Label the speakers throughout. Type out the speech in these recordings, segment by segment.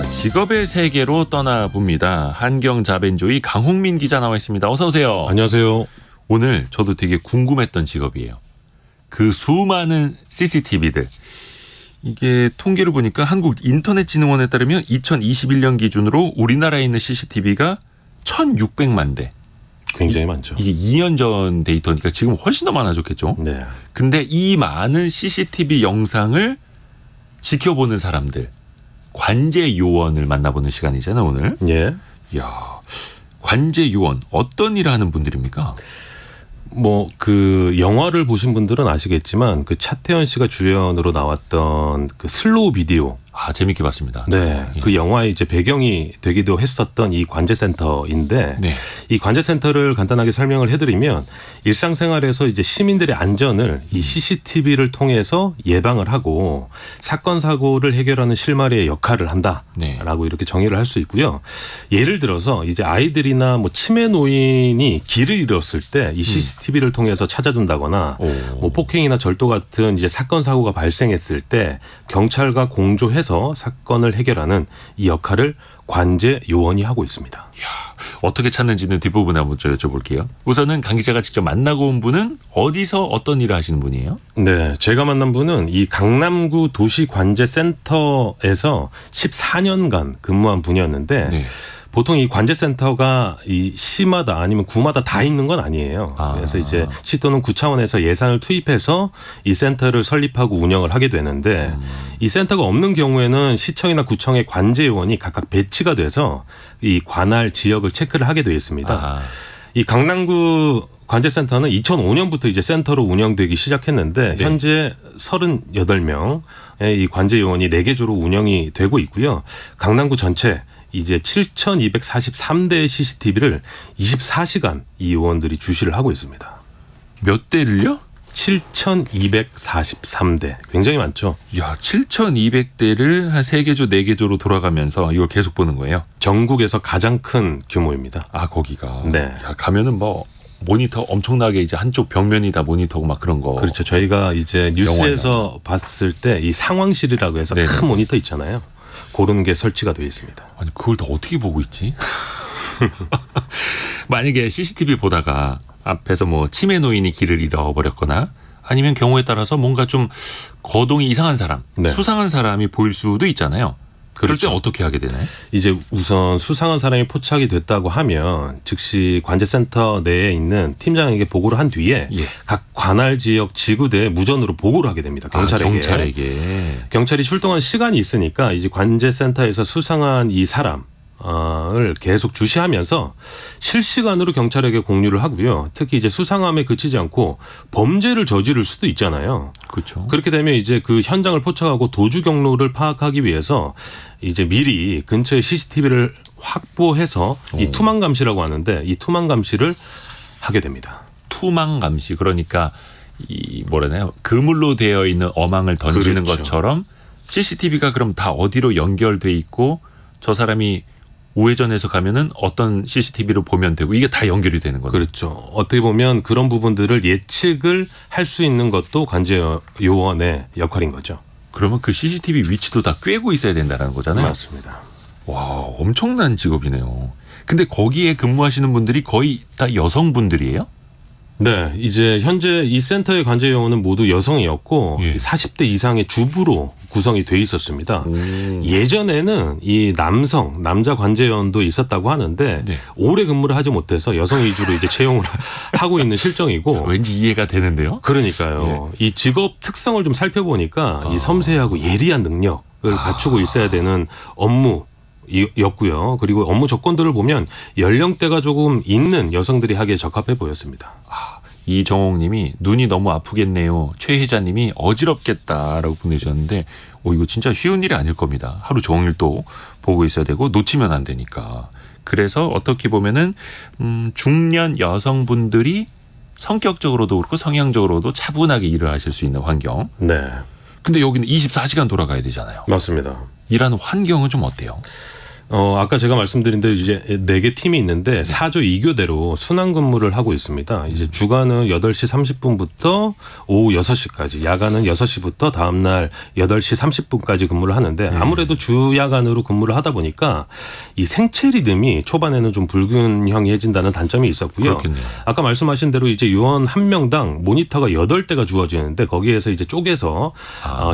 Speaker 1: 직업의 세계로 떠나봅니다. 한경자벤조이 강홍민 기자 나와 있습니다. 어서 오세요.
Speaker 2: 안녕하세요.
Speaker 1: 오늘 저도 되게 궁금했던 직업이에요. 그 수많은 CCTV들. 이게 통계를 보니까 한국인터넷진흥원에 따르면 2021년 기준으로 우리나라에 있는 CCTV가 1,600만 대.
Speaker 2: 굉장히 많죠.
Speaker 1: 이게 2년 전 데이터니까 지금 훨씬 더 많아졌겠죠.
Speaker 2: 네.
Speaker 1: 근데 이 많은 CCTV 영상을 지켜보는 사람들. 관제 요원을 만나보는 시간이잖아요, 오늘.
Speaker 2: 예.
Speaker 1: 이야, 관제 요원 어떤 일을 하는 분들입니까?
Speaker 2: 그 영화를 보신 분들은 아시겠지만 그 차태현 씨가 주연으로 나왔던 그 슬로우 비디오.
Speaker 1: 아, 재밌게 봤습니다.
Speaker 2: 네.
Speaker 1: 예.
Speaker 2: 그 영화의 이제 배경이 되기도 했었던 이 관제센터인데
Speaker 1: 네.
Speaker 2: 이 관제센터를 간단하게 설명을 해드리면 일상생활에서 이제 시민들의 안전을 이 CCTV를 통해서 예방을 하고 사건 사고를 해결하는 실마리의 역할을 한다라고
Speaker 1: 네.
Speaker 2: 이렇게 정의를 할 수 있고요. 예를 들어서 이제 아이들이나 치매 노인이 길을 잃었을 때 이 CCTV를 통해서 찾아준다거나 폭행이나 절도 같은 이제 사건 사고가 발생했을 때 경찰과 공조해서 사건을 해결하는 이 역할을 관제 요원이 하고 있습니다.
Speaker 1: 이야, 어떻게 찾는지는 뒷부분에 한번 여쭤볼게요. 우선은 강 기자가 직접 만나고 온 분은 어디서 어떤 일을 하시는 분이에요?
Speaker 2: 네, 제가 만난 분은 이 강남구 도시관제센터에서 14년간 근무한 분이었는데
Speaker 1: 네.
Speaker 2: 보통 이 관제센터가 이 시마다 아니면 구마다 다 있는 건 아니에요. 그래서 이제 시 또는 구 차원에서 예산을 투입해서 이 센터를 설립하고 운영을 하게 되는데 이 센터가 없는 경우에는 시청이나 구청의 관제 요원이 각각 배치가 돼서 이 관할 지역을 체크를 하게 되어 있습니다. 이 강남구 관제센터는 2005년부터 이제 센터로 운영되기 시작했는데
Speaker 1: 네.
Speaker 2: 현재 38명의 이 관제 요원이 4개 조로 운영이 되고 있고요. 강남구 전체 이제 7,243대의 CCTV를 24시간 이 요원들이 주시를 하고 있습니다.
Speaker 1: 몇 대를요?
Speaker 2: 7,243대. 굉장히 많죠.
Speaker 1: 이야, 7,200대를 한 3개조, 4개조로 돌아가면서 이걸 계속 보는 거예요?
Speaker 2: 전국에서 가장 큰 규모입니다.
Speaker 1: 아, 거기가.
Speaker 2: 네.
Speaker 1: 야, 가면은 모니터 엄청나게 이제 한쪽 벽면이 다 모니터고 막 그런 거.
Speaker 2: 그렇죠. 저희가 이제 뉴스에서 봤을 때 이 상황실이라고 해서
Speaker 1: 네네.
Speaker 2: 큰 모니터 있잖아요. 그런 게 설치가 되어 있습니다.
Speaker 1: 아니, 그걸 다 어떻게 보고 있지? 만약에 CCTV 보다가 앞에서 치매 노인이 길을 잃어버렸거나 아니면 경우에 따라서 뭔가 좀 거동이 이상한 사람,
Speaker 2: 네.
Speaker 1: 수상한 사람이 보일 수도 있잖아요. 그럴
Speaker 2: 그렇죠.
Speaker 1: 땐 어떻게 하게 되나요?
Speaker 2: 이제 우선 수상한 사람이 포착이 됐다고 하면 즉시 관제센터 내에 있는 팀장에게 보고를 한 뒤에
Speaker 1: 예.
Speaker 2: 각 관할 지역 지구대에 무전으로 보고를 하게 됩니다. 경찰에게.
Speaker 1: 경찰에게.
Speaker 2: 경찰이 출동한 시간이 있으니까 이제 관제센터에서 수상한 이 사람을 계속 주시하면서 실시간으로 경찰에게 공유를 하고요. 특히 이제 수상함에 그치지 않고 범죄를 저지를 수도 있잖아요.
Speaker 1: 그렇죠.
Speaker 2: 그렇게 되면 이제 그 현장을 포착하고 도주 경로를 파악하기 위해서 이제 미리 근처에 CCTV를 확보해서 이 투망 감시라고 하는데 이 투망 감시를 하게 됩니다.
Speaker 1: 투망 감시, 그러니까 이 뭐라나요? 그물로 되어 있는 어망을 던지는
Speaker 2: 그렇죠.
Speaker 1: 것처럼 CCTV가 그럼 다 어디로 연결돼 있고 저 사람이 우회전해서 가면은 어떤 CCTV로 보면 되고 이게 다 연결이 되는 거죠.
Speaker 2: 그렇죠. 어떻게 보면 그런 부분들을 예측을 할 수 있는 것도 관제 요원의 역할인 거죠.
Speaker 1: 그러면 그 CCTV 위치도 다 꿰고 있어야 된다는 거잖아요.
Speaker 2: 맞습니다.
Speaker 1: 와, 엄청난 직업이네요. 근데 거기에 근무하시는 분들이 거의 다 여성분들이에요?
Speaker 2: 네, 이제 현재 이 센터의 관제 요원은 모두 여성이었고
Speaker 1: 예.
Speaker 2: 40대 이상의 주부로 구성이 돼 있었습니다. 예전에는 이 남자 관제 요원도 있었다고 하는데
Speaker 1: 네.
Speaker 2: 오래 근무를 하지 못해서 여성 위주로 이제 채용을 하고 있는 실정이고.
Speaker 1: 왠지 이해가 되는데요.
Speaker 2: 그러니까요. 이 직업 특성을 좀 살펴보니까 이 섬세하고 예리한 능력을 갖추고 있어야 되는 업무였고요. 그리고 업무 조건들을 보면 연령대가 조금 있는 여성들이 하기에 적합해 보였습니다.
Speaker 1: 이정옥 님이 눈이 너무 아프겠네요. 최 회장님이 어지럽겠다라고 보내주셨는데 이거 진짜 쉬운 일이 아닐 겁니다. 하루 종일 또 보고 있어야 되고 놓치면 안 되니까. 그래서 어떻게 보면은 중년 여성분들이 성격적으로도 그렇고 성향적으로도 차분하게 일을 하실 수 있는 환경.
Speaker 2: 네.
Speaker 1: 근데 여기는 24시간 돌아가야 되잖아요.
Speaker 2: 맞습니다.
Speaker 1: 일하는 환경은 좀 어때요?
Speaker 2: 아까 제가 말씀드린 대로 이제 4개 팀이 있는데 4조 2교대로 순환 근무를 하고 있습니다. 이제 주간은 8시 30분부터 오후 6시까지, 야간은 6시부터 다음날 8시 30분까지 근무를 하는데 아무래도 주야간으로 근무를 하다 보니까 이 생체 리듬이 초반에는 좀 불균형해진다는 단점이 있었고요.
Speaker 1: 그렇겠네요.
Speaker 2: 아까 말씀하신 대로 이제 요원 한 명당 모니터가 8대가 주어지는데 거기에서 이제 쪼개서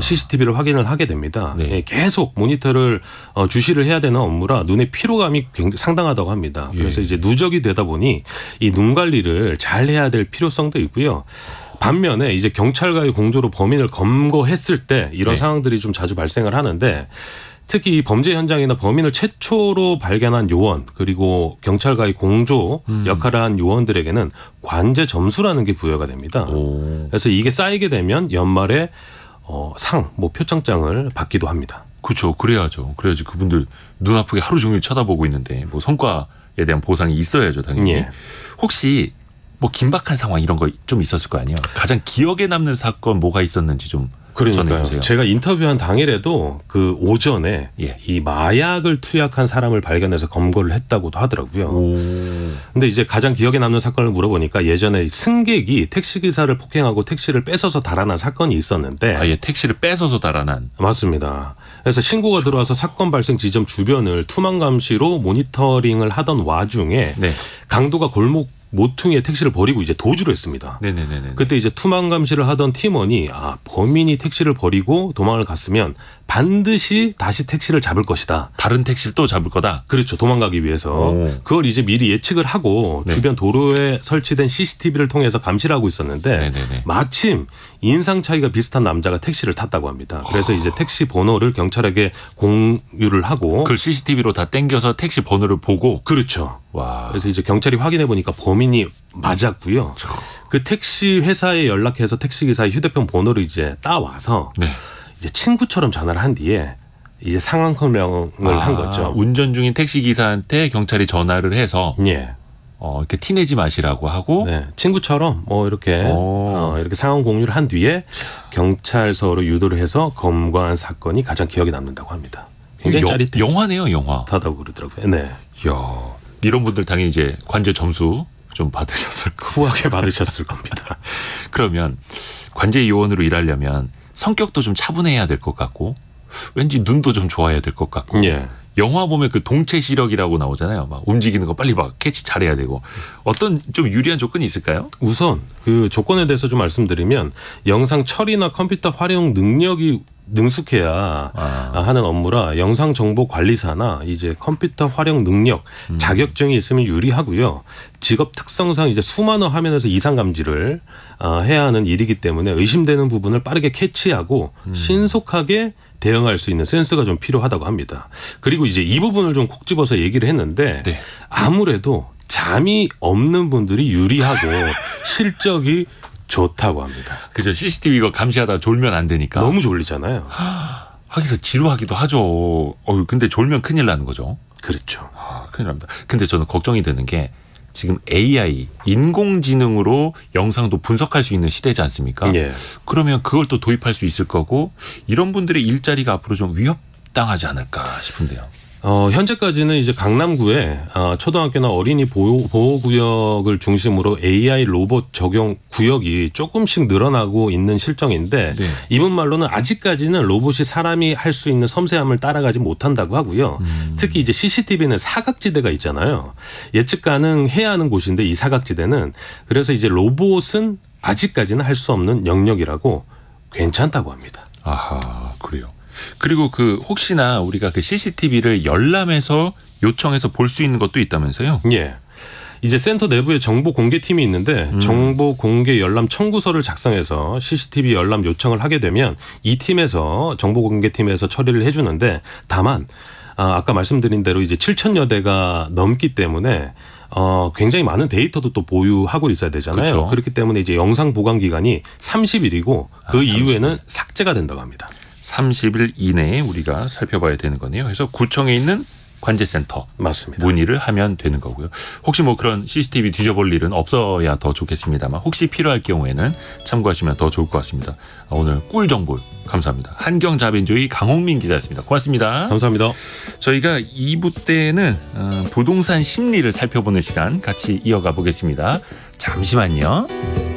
Speaker 2: CCTV를 확인을 하게 됩니다.
Speaker 1: 네.
Speaker 2: 계속 모니터를 주시를 해야 되는 업무라 눈의 피로감이 굉장히 상당하다고 합니다. 그래서 이제 누적이 되다 보니 이 눈 관리를 잘 해야 될 필요성도 있고요. 반면에 이제 경찰과의 공조로 범인을 검거했을 때 이런 상황들이 좀 자주 발생을 하는데 특히 이 범죄 현장이나 범인을 최초로 발견한 요원 그리고 경찰과의 공조 역할을 한 요원들에게는 관제 점수라는 게 부여가 됩니다. 그래서 이게 쌓이게 되면 연말에 상, 표창장을 받기도 합니다.
Speaker 1: 그렇죠. 그래야죠. 그래야지 그분들 눈 아프게 하루 종일 쳐다보고 있는데 성과에 대한 보상이 있어야죠, 당연히.
Speaker 2: 예.
Speaker 1: 혹시 긴박한 상황 이런 거 좀 있었을 거 아니에요? 가장 기억에 남는 사건 뭐가 있었는지 좀 전해주세요.
Speaker 2: 제가 인터뷰한 당일에도 그 오전에 이 마약을 투약한 사람을 발견해서 검거를 했다고도 하더라고요. 근데 이제 가장 기억에 남는 사건을 물어보니까 예전에 승객이 택시기사를 폭행하고 택시를 뺏어서 달아난 사건이 있었는데
Speaker 1: 아예 택시를 뺏어서 달아난.
Speaker 2: 맞습니다. 그래서 신고가 들어와서 사건 발생 지점 주변을 투망 감시로 모니터링을 하던 와중에 강도가 골목 모퉁이에 택시를 버리고 이제 도주를 했습니다.
Speaker 1: 네네네.
Speaker 2: 그때 이제 투망 감시를 하던 팀원이 범인이 택시를 버리고 도망을 갔으면 반드시 다시 택시를 잡을 것이다.
Speaker 1: 다른 택시를 또 잡을 거다.
Speaker 2: 그렇죠. 도망가기 위해서. 그걸 이제 미리 예측을 하고 주변 도로에 설치된 CCTV를 통해서 감시를 하고 있었는데 마침 인상 차이가 비슷한 남자가 택시를 탔다고 합니다. 그래서 이제 택시 번호를 경찰에게 공유를 하고
Speaker 1: 그걸 CCTV로 다 땡겨서 택시 번호를 보고.
Speaker 2: 그렇죠.
Speaker 1: 와.
Speaker 2: 그래서 이제 경찰이 확인해 보니까 범인이 맞았고요. 그 택시 회사에 연락해서 택시기사의 휴대폰 번호를 이제 따와서 이제 친구처럼 전화를 한 뒤에 이제 상황 설명을 한 거죠.
Speaker 1: 운전 중인 택시 기사한테 경찰이 전화를 해서 이렇게 티내지 마시라고 하고
Speaker 2: 친구처럼 이렇게 이렇게 상황 공유를 한 뒤에 경찰서로 유도를 해서 검거한 사건이 가장 기억에 남는다고 합니다. 굉장히 짜릿해.
Speaker 1: 영화네요, 영화.
Speaker 2: 하다고 그러더라고요. 네.
Speaker 1: 이야, 이런 분들 당연히 이제 관제 점수 좀 받으셨을 거고
Speaker 2: 후하게 받으셨을 겁니다.
Speaker 1: 그러면 관제 요원으로 일하려면 성격도 좀 차분해야 될 것 같고 왠지 눈도 좀 좋아야 될 것 같고 영화 보면 그 동체 시력이라고 나오잖아요. 막 움직이는 거 빨리 막 캐치 잘해야 되고 어떤 좀 유리한 조건이 있을까요?
Speaker 2: 우선 그 조건에 대해서 좀 말씀드리면 영상 처리나 컴퓨터 활용 능력이 능숙해야 하는 업무라 영상 정보 관리사나 이제 컴퓨터 활용 능력 자격증이 있으면 유리하고요. 직업 특성상 이제 수많은 화면에서 이상 감지를 해야 하는 일이기 때문에 의심되는 부분을 빠르게 캐치하고 신속하게 대응할 수 있는 센스가 좀 필요하다고 합니다. 그리고 이제 이 부분을 좀 콕 집어서 얘기를 했는데 아무래도 잠이 없는 분들이 유리하고 실적이 좋다고 합니다.
Speaker 1: 그죠. CCTV 이거 감시하다 졸면 안 되니까.
Speaker 2: 너무 졸리잖아요.
Speaker 1: 하기서 지루하기도 하죠. 근데 졸면 큰일 나는 거죠.
Speaker 2: 그렇죠.
Speaker 1: 큰일 납니다. 근데 저는 걱정이 되는 게 지금 AI, 인공지능으로 영상도 분석할 수 있는 시대지 않습니까? 그러면 그걸 또 도입할 수 있을 거고 이런 분들의 일자리가 앞으로 좀 위협당하지 않을까 싶은데요.
Speaker 2: 현재까지는 이제 강남구에 초등학교나 어린이 보호구역을 중심으로 AI 로봇 적용 구역이 조금씩 늘어나고 있는 실정인데 이분 말로는 아직까지는 로봇이 사람이 할 수 있는 섬세함을 따라가지 못한다고 하고요. 특히 이제 CCTV는 사각지대가 있잖아요. 예측 가능해야 하는 곳인데 이 사각지대는 그래서 이제 로봇은 아직까지는 할 수 없는 영역이라고 괜찮다고 합니다.
Speaker 1: 아하, 그래요. 그리고 혹시나 우리가 그 CCTV를 열람해서 요청해서 볼 수 있는 것도 있다면서요?
Speaker 2: 이제 센터 내부에 정보 공개팀이 있는데 정보 공개 열람 청구서를 작성해서 CCTV 열람 요청을 하게 되면 이 팀에서 정보 공개팀에서 처리를 해주는데 다만 아까 말씀드린 대로 이제 7,000여 대가 넘기 때문에 굉장히 많은 데이터도 또 보유하고 있어야 되잖아요. 그렇기 때문에 이제 영상 보관 기간이 30일이고 그 이후에는 삭제가 된다고 합니다.
Speaker 1: 30일 이내에 우리가 살펴봐야 되는 거네요. 그래서 구청에 있는 관제센터
Speaker 2: 맞습니다.
Speaker 1: 문의를 하면 되는 거고요. 혹시 뭐 그런 CCTV 뒤져볼 일은 없어야 더 좋겠습니다만 혹시 필요할 경우에는 참고하시면 더 좋을 것 같습니다. 오늘 꿀 정보 감사합니다. 한경자벤조의 강홍민 기자였습니다. 고맙습니다.
Speaker 2: 감사합니다.
Speaker 1: 저희가 2부 때는 부동산 심리를 살펴보는 시간 같이 이어가 보겠습니다. 잠시만요.